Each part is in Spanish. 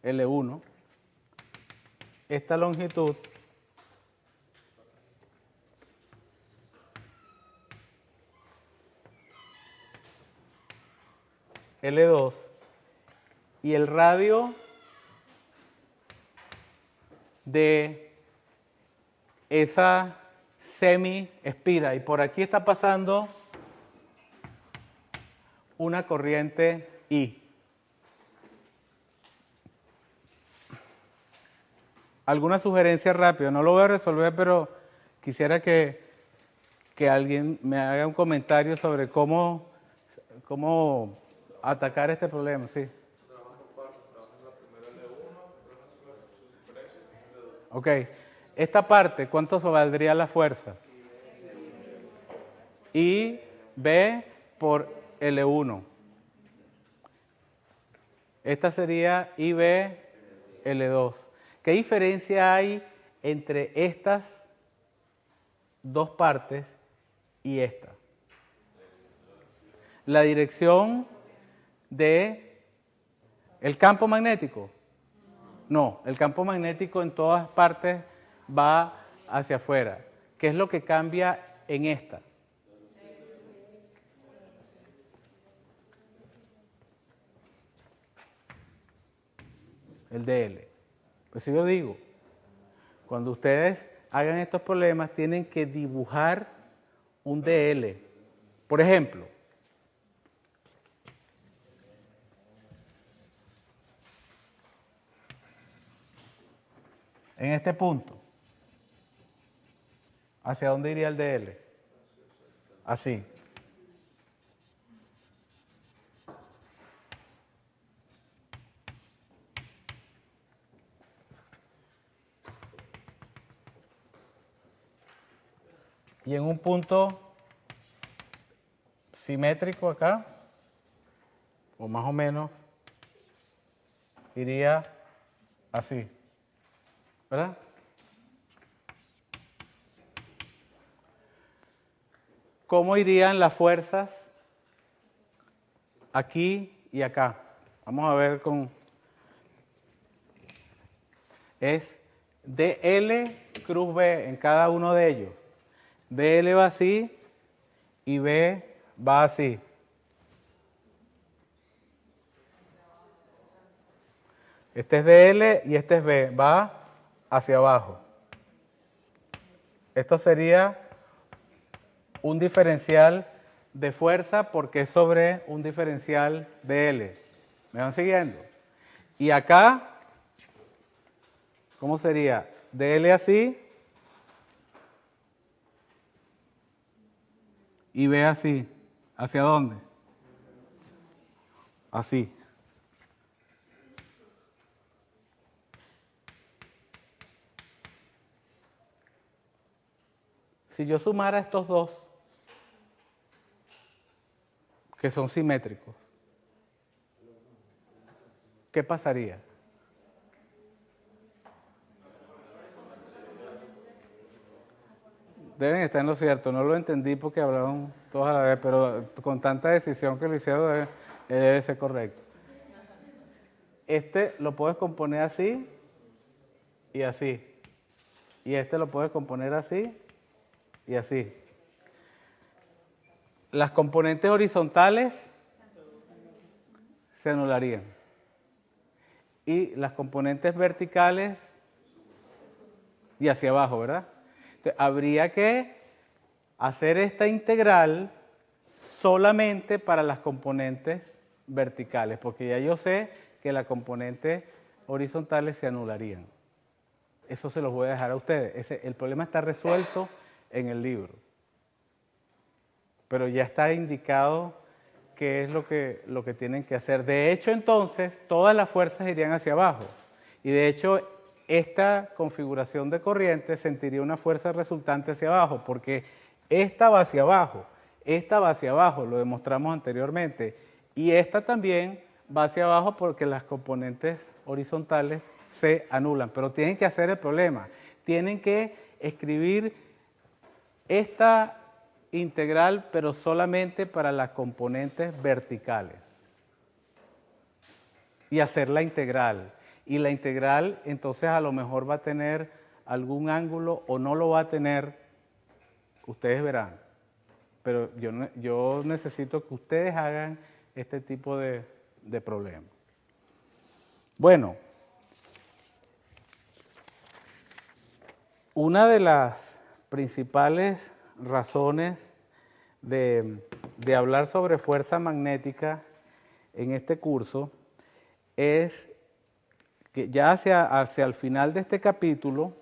L1, esta longitud L2 y el radio de esa semi-espira. Y por aquí está pasando una corriente I. ¿Alguna sugerencia rápida? No lo voy a resolver, pero quisiera que alguien me haga un comentario sobre cómo atacar este problema. Sí. Ok. Esta parte, ¿cuánto valdría la fuerza? IB por L1. Esta sería IB L2. ¿Qué diferencia hay entre estas dos partes y esta? La dirección de el campo magnético. No, el campo magnético en todas partes va hacia afuera. ¿Qué es lo que cambia en esta? El DL. Pues yo digo, cuando ustedes hagan estos problemas tienen que dibujar un DL. Por ejemplo, en este punto, ¿hacia dónde iría el DL? Así. Y en un punto simétrico acá, o más o menos, iría así, ¿verdad? ¿Cómo irían las fuerzas aquí y acá? Vamos a ver con... Es DL cruz B en cada uno de ellos. DL va así y B va así. Este es DL y este es B, va hacia abajo. Esto sería un diferencial de fuerza porque es sobre un diferencial de L. ¿Me van siguiendo? Y acá, ¿cómo sería? DL así y B así. ¿Hacia dónde? Así. Si yo sumara estos dos, que son simétricos, ¿qué pasaría? Deben estar en lo cierto, no lo entendí porque hablaron todos a la vez, pero con tanta decisión que lo hicieron debe ser correcto. Este lo puedes componer así y así. Y este lo puedes componer así y así. Las componentes horizontales se anularían. Y las componentes verticales y hacia abajo, ¿verdad? Entonces, habría que hacer esta integral solamente para las componentes verticales, porque ya yo sé que las componentes horizontales se anularían. Eso se los voy a dejar a ustedes. El problema está resuelto en el libro. Pero ya está indicado qué es lo que tienen que hacer. De hecho, entonces, todas las fuerzas irían hacia abajo. Y de hecho, esta configuración de corriente sentiría una fuerza resultante hacia abajo, porque esta va hacia abajo, esta va hacia abajo, lo demostramos anteriormente, y esta también va hacia abajo porque las componentes horizontales se anulan. Pero tienen que hacer el problema, tienen que escribir esta integral, pero solamente para las componentes verticales. Y hacer la integral. y la integral entonces a lo mejor va a tener algún ángulo o no lo va a tener, ustedes verán. Pero yo necesito que ustedes hagan este tipo de problemas. Bueno, una de las principales razones de hablar sobre fuerza magnética en este curso es que ya hacia el final de este capítulo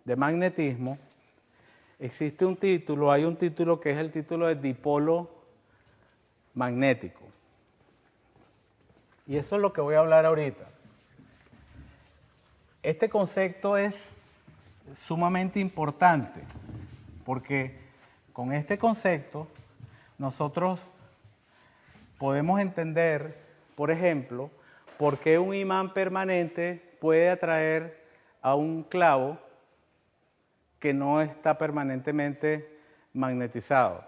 de magnetismo existe un título, hay un título que es el título de dipolo magnético. Y eso es lo que voy a hablar ahorita. Este concepto es sumamente importante porque con este concepto nosotros podemos entender, por ejemplo, por qué un imán permanente puede atraer a un clavo que no está permanentemente magnetizado.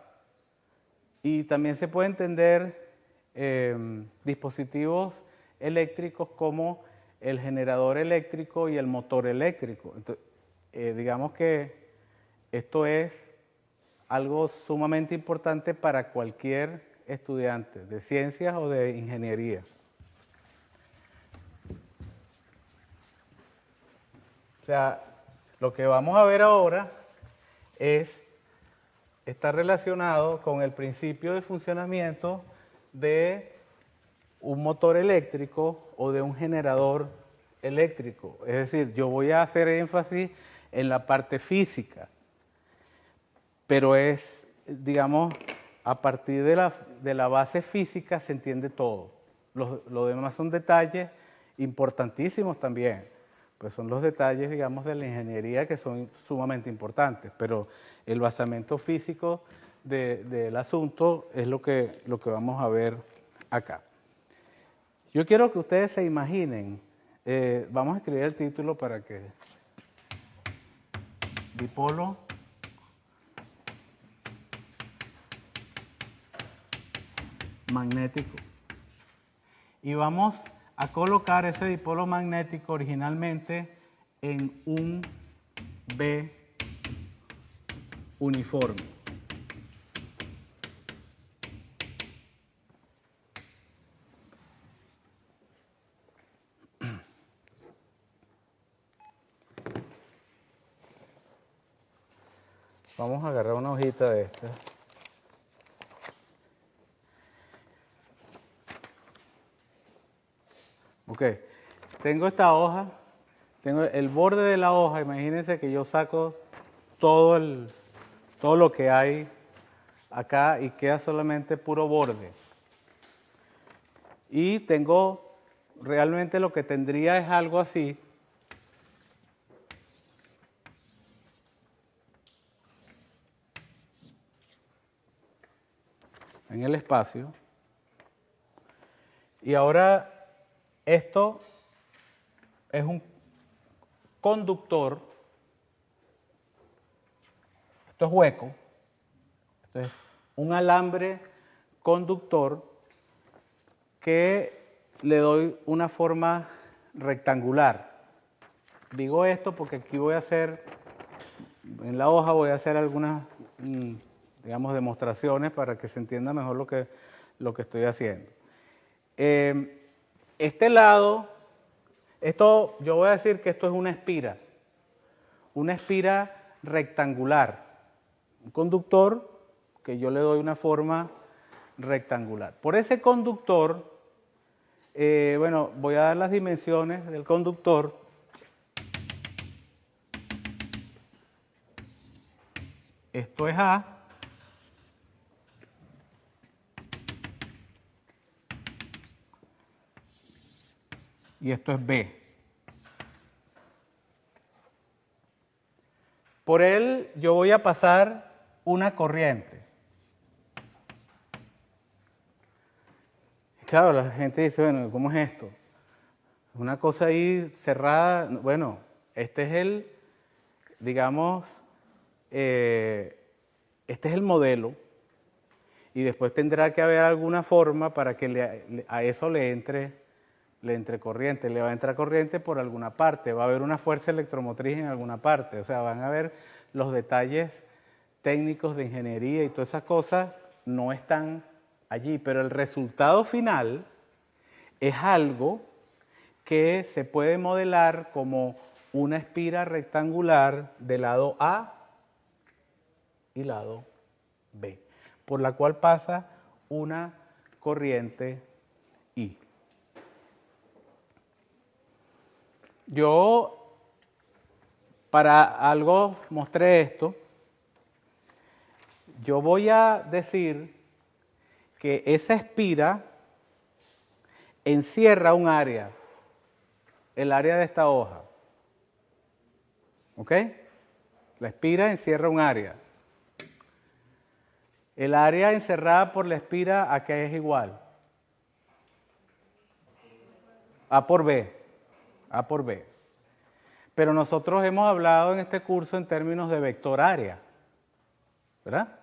Y también se puede entender dispositivos eléctricos como el generador eléctrico y el motor eléctrico. Entonces, digamos que esto es algo sumamente importante para cualquier estudiante de ciencias o de ingeniería. O sea, lo que vamos a ver ahora está relacionado con el principio de funcionamiento de un motor eléctrico o de un generador eléctrico. Es decir, yo voy a hacer énfasis en la parte física, pero es, digamos, a partir de la base física se entiende todo. Lo demás son detalles importantísimos también, pues son los detalles, digamos, de la ingeniería que son sumamente importantes, pero el basamento físico del asunto es lo que vamos a ver acá. Yo quiero que ustedes se imaginen, vamos a escribir el título para que dipolo magnético. Y vamos a colocar ese dipolo magnético originalmente en un B uniforme. Vamos a agarrar una hojita de esta. Ok, tengo esta hoja, tengo el borde de la hoja, imagínense que yo saco todo lo que hay acá y queda solamente puro borde. Y tengo, realmente lo que tendría es algo así. En el espacio. Y ahora esto es un conductor, esto es hueco, esto es un alambre conductor que le doy una forma rectangular. Digo esto porque aquí voy a hacer, en la hoja voy a hacer algunas, digamos, demostraciones para que se entienda mejor lo que estoy haciendo. Este lado, esto, yo voy a decir que esto es una espira rectangular, un conductor que yo le doy una forma rectangular. Por ese conductor, bueno, voy a dar las dimensiones del conductor. Esto es A. Y esto es B. Por él yo voy a pasar una corriente. Claro, la gente dice, bueno, ¿cómo es esto? Una cosa ahí cerrada. Bueno, este es el, digamos, este es el modelo. Y después tendrá que haber alguna forma para que a eso le entre le entre corriente, le va a entrar corriente por alguna parte, va a haber una fuerza electromotriz en alguna parte, o sea, van a ver los detalles técnicos de ingeniería y todas esas cosas no están allí, pero el resultado final es algo que se puede modelar como una espira rectangular de lado A y lado B, por la cual pasa una corriente I. Yo, para algo mostré esto, yo voy a decir que esa espira encierra un área, el área de esta hoja. ¿Ok? La espira encierra un área. El área encerrada por la espira, ¿a qué es igual? A por B. A por B. Pero nosotros hemos hablado en este curso en términos de vector área, ¿verdad?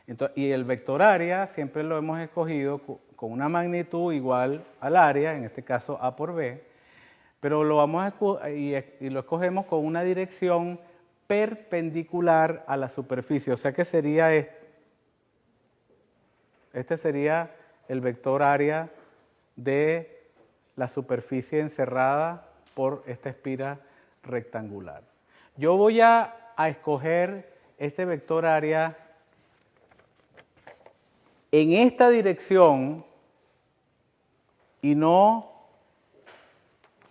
Entonces, y el vector área siempre lo hemos escogido con una magnitud igual al área, en este caso A por B, pero lo vamos y lo escogemos con una dirección perpendicular a la superficie, o sea que sería este. Este sería el vector área de la superficie encerrada por esta espira rectangular. Yo voy a escoger este vector área en esta dirección y no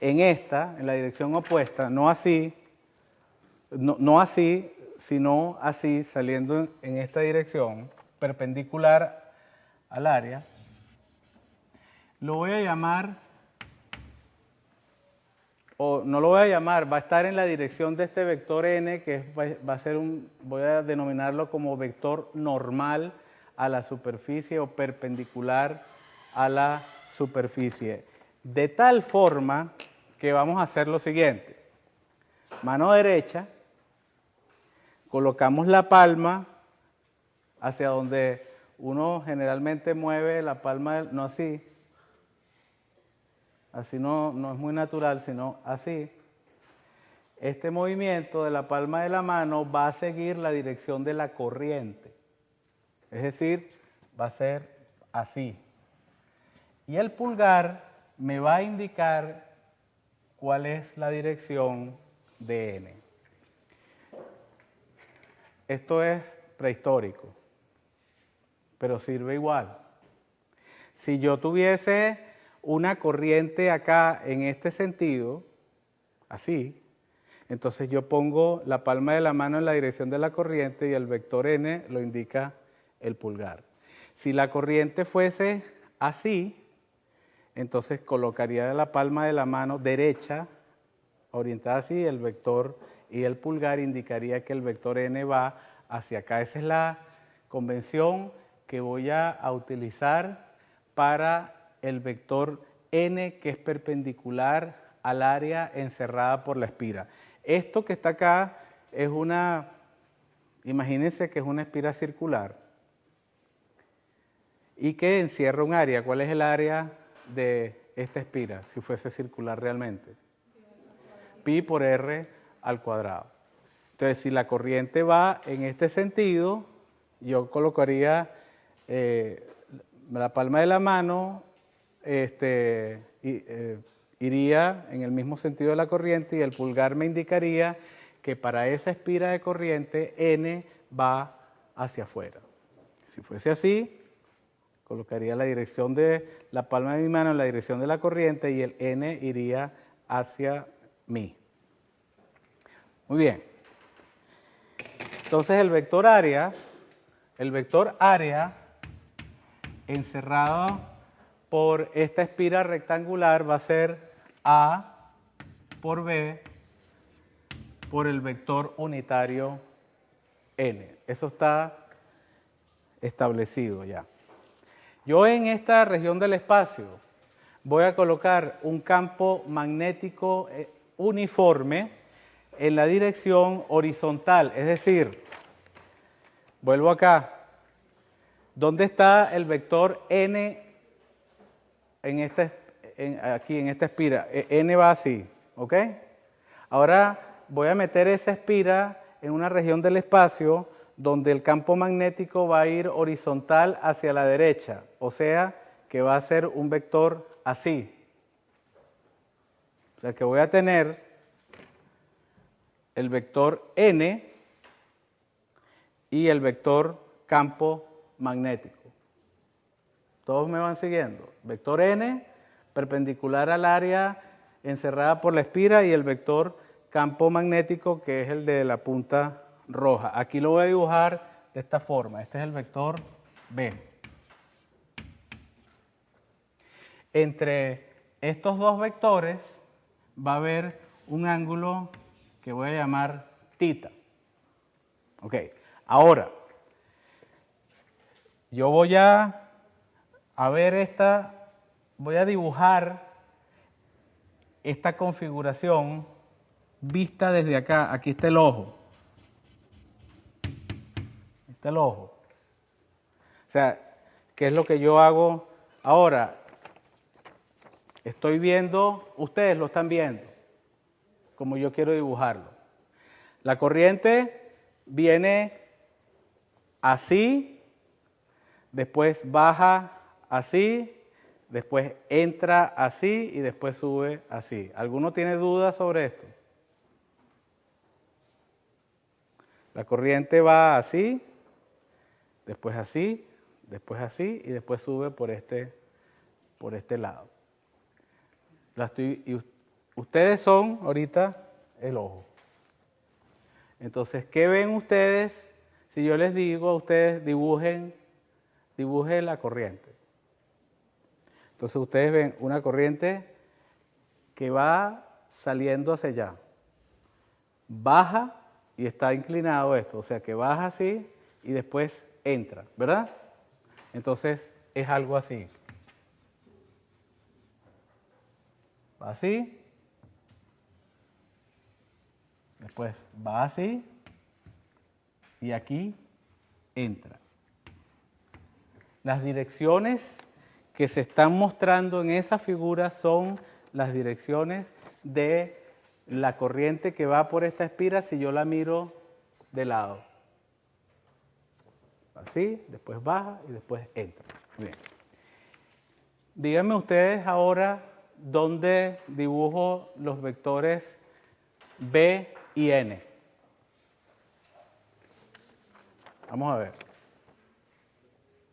en esta, en la dirección opuesta, no así, no así, sino así, saliendo en esta dirección, perpendicular al área. Lo voy a llamar, o no lo voy a llamar, va a estar en la dirección de este vector n, que va a ser voy a denominarlo como vector normal a la superficie o perpendicular a la superficie. De tal forma que vamos a hacer lo siguiente. Mano derecha, colocamos la palma hacia donde uno generalmente mueve la palma, no así, así no es muy natural, sino así. Este movimiento de la palma de la mano va a seguir la dirección de la corriente, es decir, va a ser así. Y el pulgar me va a indicar cuál es la dirección de N. Esto es prehistórico, pero sirve igual. Si yo tuviese una corriente acá en este sentido, así, entonces yo pongo la palma de la mano en la dirección de la corriente y el vector n lo indica el pulgar. Si la corriente fuese así, entonces colocaría la palma de la mano derecha, orientada así, el vector y el pulgar indicaría que el vector n va hacia acá. Esa es la convención que voy a utilizar para el vector n, que es perpendicular al área encerrada por la espira. Esto que está acá es imagínense que es una espira circular y que encierra un área. ¿Cuál es el área de esta espira, si fuese circular realmente? Pi por r al cuadrado. Entonces, si la corriente va en este sentido, yo colocaría la palma de la mano, iría en el mismo sentido de la corriente y el pulgar me indicaría que para esa espira de corriente n va hacia afuera. Si fuese así, colocaría la dirección de la palma de mi mano en la dirección de la corriente y el n iría hacia mí. Muy bien. Entonces el vector área encerrado por esta espira rectangular va a ser A por B por el vector unitario n. Eso está establecido ya. Yo en esta región del espacio voy a colocar un campo magnético uniforme en la dirección horizontal, es decir, vuelvo acá. ¿Dónde está el vector n en aquí en esta espira, N va así, ¿ok? Ahora voy a meter esa espira en una región del espacio donde el campo magnético va a ir horizontal hacia la derecha, o sea, que va a ser un vector así. O sea, que voy a tener el vector N y el vector campo magnético. ¿Todos me van siguiendo? Vector N perpendicular al área encerrada por la espira y el vector campo magnético que es el de la punta roja. Aquí lo voy a dibujar de esta forma. Este es el vector B. Entre estos dos vectores va a haber un ángulo que voy a llamar θ. Ok, ahora yo voy a ver voy a dibujar esta configuración vista desde acá. Aquí está el ojo. Está el ojo. O sea, ¿qué es lo que yo hago ahora? Estoy viendo, ustedes lo están viendo, como yo quiero dibujarlo. La corriente viene así, después baja así, después entra así y después sube así. ¿Alguno tiene dudas sobre esto? La corriente va así, después así y después sube por este lado. Y ustedes son ahorita el ojo. Entonces, ¿qué ven ustedes si yo les digo a ustedes dibujen la corriente? Entonces ustedes ven una corriente que va saliendo hacia allá. Baja y está inclinado esto, o sea que baja así y después entra, ¿verdad? Entonces es algo así. Va así, después va así y aquí entra. Las direcciones que se están mostrando en esa figura son las direcciones de la corriente que va por esta espira si yo la miro de lado. Así, después baja y después entra. Bien. Díganme ustedes ahora dónde dibujo los vectores B y N. Vamos a ver.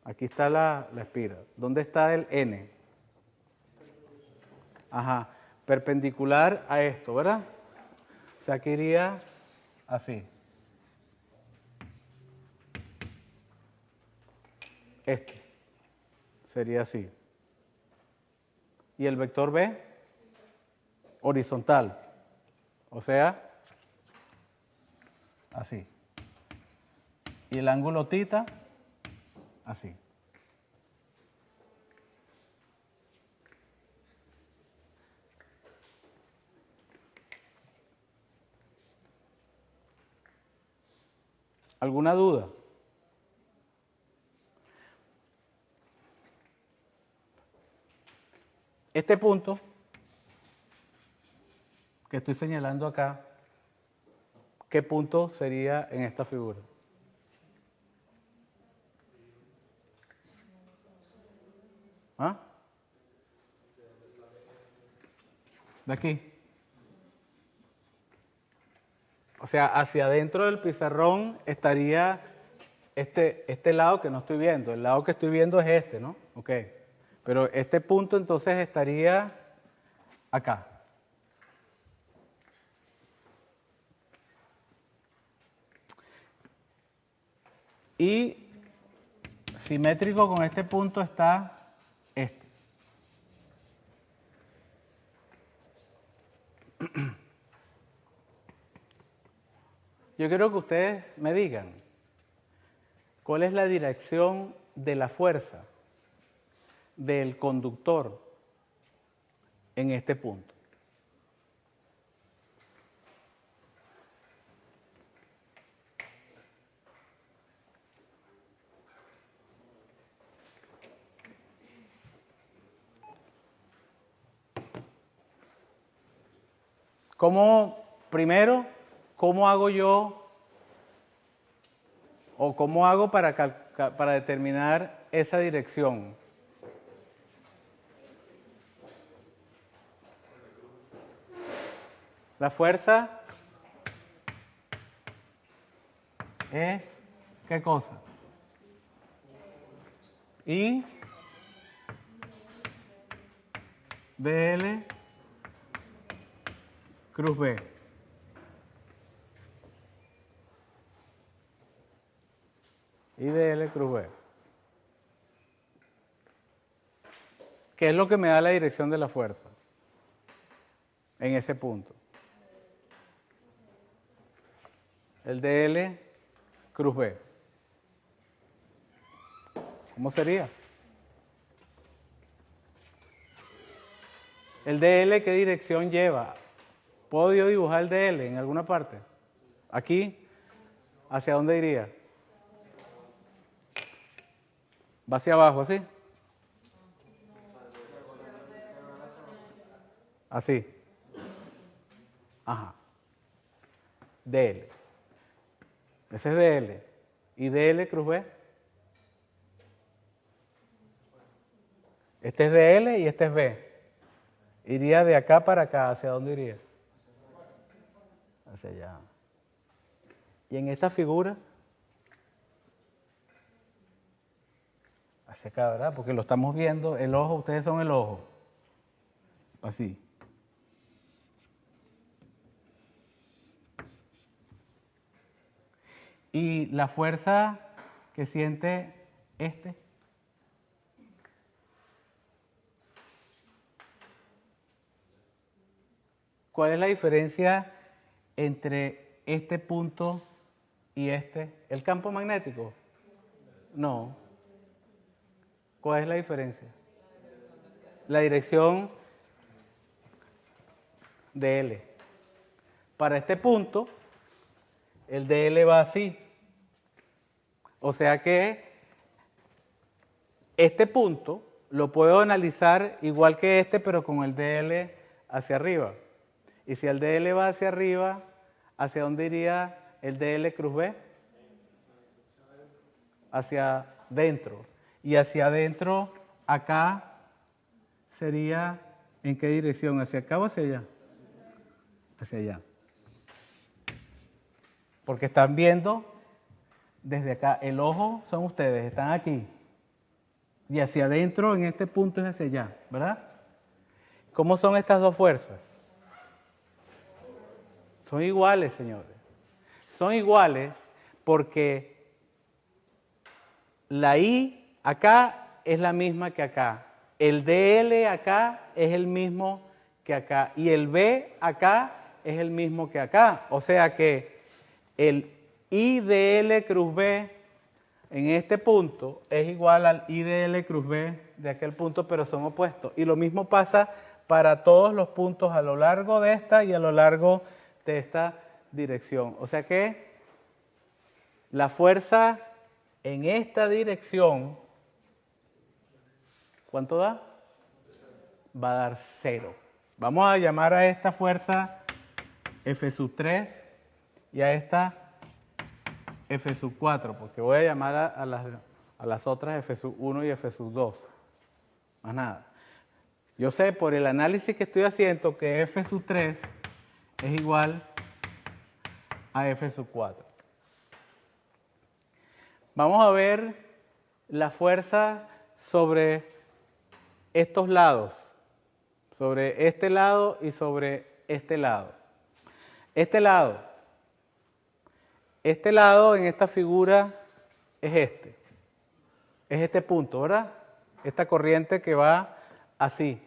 Aquí está la espira. ¿Dónde está el N? Ajá, perpendicular a esto, ¿verdad? O sea que iría así. Este sería así. ¿Y el vector B? Horizontal. O sea, así. Y el ángulo θ, así. ¿Alguna duda? Este punto que estoy señalando acá, ¿qué punto sería en esta figura? ¿Ah? De aquí. O sea, hacia adentro del pizarrón estaría este lado que no estoy viendo. El lado que estoy viendo es este, ¿no? Ok. Pero este punto entonces estaría acá. Y simétrico con este punto está este. Yo quiero que ustedes me digan cuál es la dirección de la fuerza del conductor en este punto. Primero, ¿cómo hago yo o cómo hago para determinar esa dirección? La fuerza es, ¿qué cosa? I dl cruz B. I dl cruz B. ¿Qué es lo que me da la dirección de la fuerza en ese punto? El dl cruz B. ¿Cómo sería? ¿El dl qué dirección lleva? ¿Puedo yo dibujar el dl en alguna parte? ¿Aquí? ¿Hacia dónde iría? ¿Va hacia abajo, así? Así. Ajá. dl. Ese es dl. ¿Y dl cruz B? Este es dl y este es B. Iría de acá para acá. ¿Hacia dónde iría? Hacia allá. Y en esta figura, hacia acá, ¿verdad? Porque lo estamos viendo, el ojo, ustedes son el ojo. Así. Y la fuerza que siente este. ¿Cuál es la diferencia entre este punto y este? ¿El campo magnético? No. ¿Cuál es la diferencia? La dirección de L. Para este punto, el DL va así. O sea que este punto lo puedo analizar igual que este, pero con el DL hacia arriba. Y si el DL va hacia arriba, ¿hacia dónde iría el DL cruz B? Hacia dentro. Y hacia adentro, acá, sería, ¿en qué dirección? ¿Hacia acá o hacia allá? Hacia allá. Porque están viendo desde acá. El ojo son ustedes, están aquí. Y hacia adentro, en este punto, es hacia allá, ¿verdad? ¿Cómo son estas dos fuerzas? Son iguales, señores. Son iguales porque la I acá es la misma que acá. El DL acá es el mismo que acá. Y el B acá es el mismo que acá. O sea que el IDL cruz B en este punto es igual al IDL cruz B de aquel punto, pero son opuestos. Y lo mismo pasa para todos los puntos a lo largo de esta y a lo largo de esta dirección. O sea que la fuerza en esta dirección, ¿cuánto da? Va a dar 0. Vamos a llamar a esta fuerza F3 y a esta F4, porque voy a llamar a las otras F1 y F2. Más nada. Yo sé por el análisis que estoy haciendo que F3 es igual a F4. Vamos a ver la fuerza sobre estos lados, sobre este lado y sobre este lado. Este lado en esta figura es este punto, ¿verdad? Esta corriente que va así.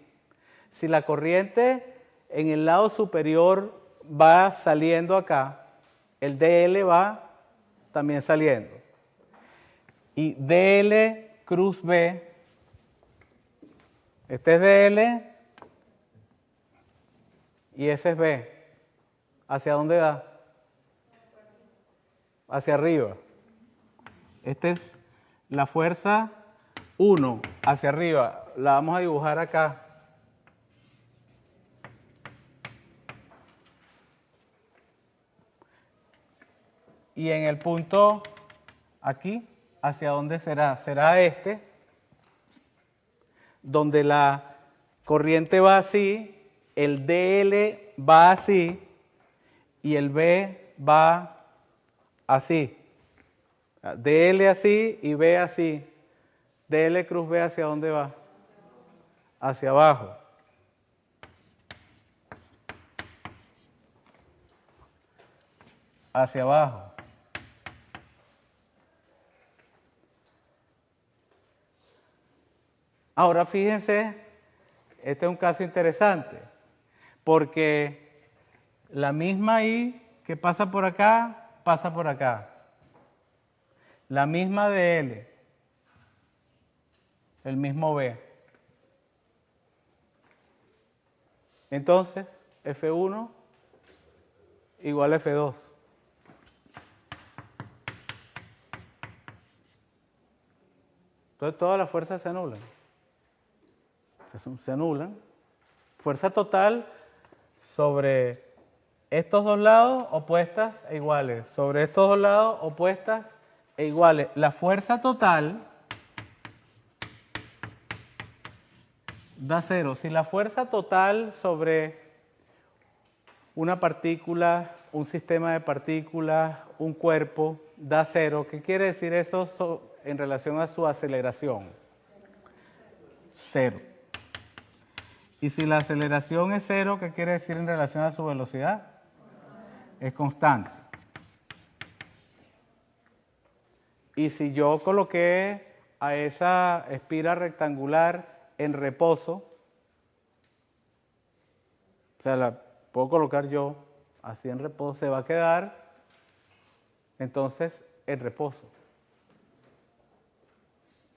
Si la corriente en el lado superior va saliendo acá, el DL va también saliendo. Y DL cruz B, este es DL y ese es B. ¿Hacia dónde da? Hacia arriba. Esta es la fuerza 1 hacia arriba. La vamos a dibujar acá. y en el punto aquí, ¿hacia dónde será? Será este, donde la corriente va así, el DL va así y el B va así. DL así y B así. DL cruz B, ¿hacia dónde va? Hacia abajo. Hacia abajo. Ahora fíjense, este es un caso interesante, porque la misma I que pasa por acá, pasa por acá. La misma DL, el mismo B. Entonces, F1 igual a F2. Entonces todas las fuerzas se anulan. Se anulan. Fuerza total sobre estos dos lados opuestas e iguales. Sobre estos dos lados opuestas e iguales. La fuerza total da cero. Si la fuerza total sobre una partícula, un sistema de partículas, un cuerpo, da cero, ¿qué quiere decir eso en relación a su aceleración? Cero. Y si la aceleración es cero, ¿qué quiere decir en relación a su velocidad? Es constante. Y si yo coloqué a esa espira rectangular en reposo, o sea, la puedo colocar yo así en reposo, se va a quedar entonces en reposo.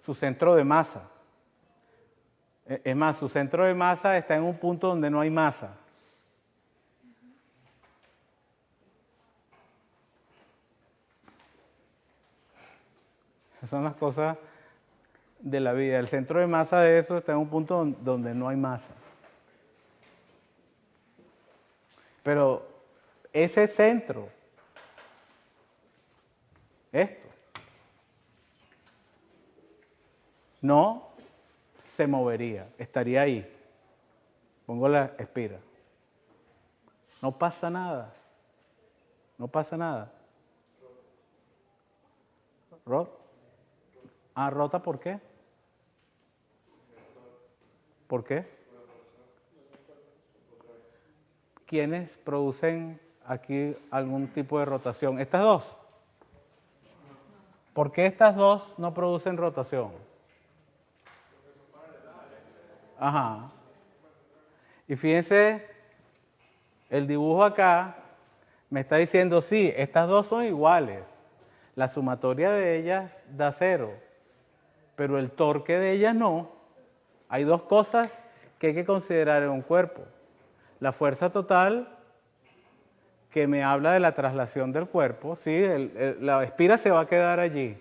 Su centro de masa. Es más, su centro de masa está en un punto donde no hay masa. Esas son las cosas de la vida. El centro de masa de eso está en un punto donde no hay masa. Pero ese centro, esto, no se movería, estaría ahí. Pongo la espira. No pasa nada. No pasa nada. ¿Rota por qué? ¿Por qué? ¿Quiénes producen aquí algún tipo de rotación? Estas dos. ¿Por qué estas dos no producen rotación? Ajá. Y fíjense, el dibujo acá me está diciendo, sí, estas dos son iguales. La sumatoria de ellas da cero, pero el torque de ellas no. Hay dos cosas que hay que considerar en un cuerpo. La fuerza total, que me habla de la traslación del cuerpo, ¿sí? La espira se va a quedar allí.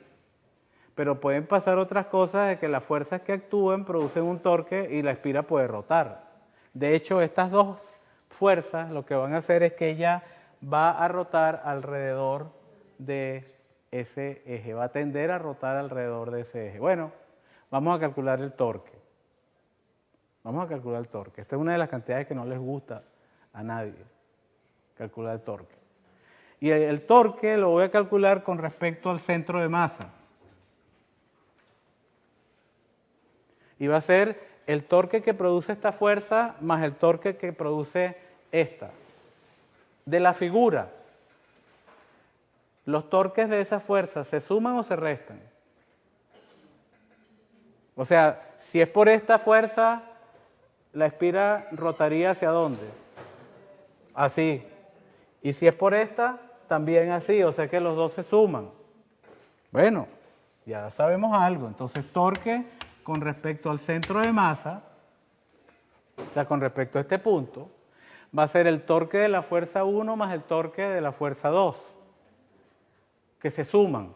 Pero pueden pasar otras cosas de que las fuerzas que actúen producen un torque y la espira puede rotar. De hecho, estas dos fuerzas lo que van a hacer es que ella va a rotar alrededor de ese eje, va a tender a rotar alrededor de ese eje. Bueno, vamos a calcular el torque. Vamos a calcular el torque. Esta es una de las cantidades que no les gusta a nadie, calcular el torque. Y el torque lo voy a calcular con respecto al centro de masa. Y va a ser el torque que produce esta fuerza más el torque que produce esta. De la figura, ¿los torques de esa fuerza se suman o se restan? O sea, si es por esta fuerza, la espira rotaría ¿hacia dónde? Así. Y si es por esta, también así, o sea que los dos se suman. Bueno, ya sabemos algo. Entonces, torque con respecto al centro de masa, o sea, con respecto a este punto, va a ser el torque de la fuerza 1 más el torque de la fuerza 2, que se suman.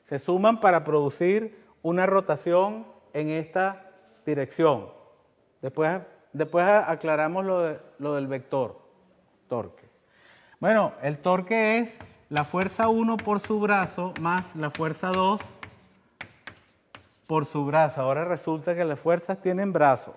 Se suman para producir una rotación en esta dirección. Después aclaramos lo del vector, torque. Bueno, el torque es la fuerza 1 por su brazo más la fuerza 2 por su brazo. Ahora resulta que las fuerzas tienen brazos.